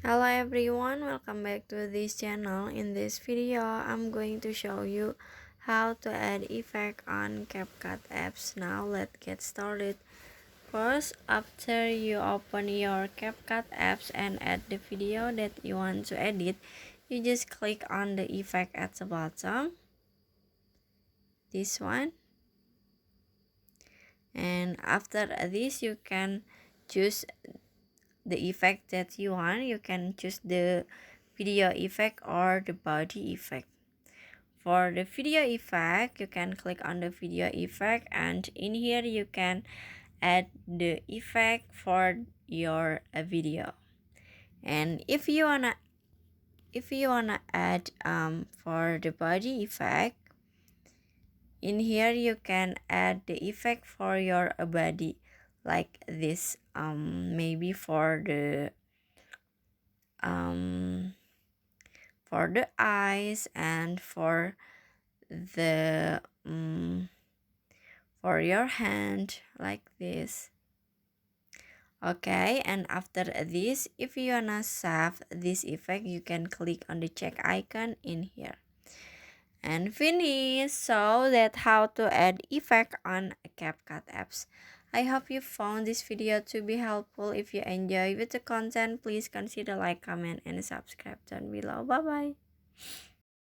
Hello everyone, welcome back to this channel. In this video, I'm going to show you how to add effect on CapCut apps. Now let's get started. First, after you open your CapCut apps and add the video that you want to edit, you just click on the effect at the bottom, this one. And after this, you can choose the effect that you want. You can choose the video effect or the body effect. For the video effect, you can click on the video effect, and in here you can add the effect for your video. And if you wanna add for the body effect, in here you can add the effect for your body like this, maybe um for the eyes and the for your hand like this. Okay, and after this, if you wanna save this effect, you can click on the check icon in here and finish. So that's how to add effect on CapCut apps. I hope you found this video to be helpful. If you enjoy with the content, please consider like, comment, and subscribe down below. Bye bye.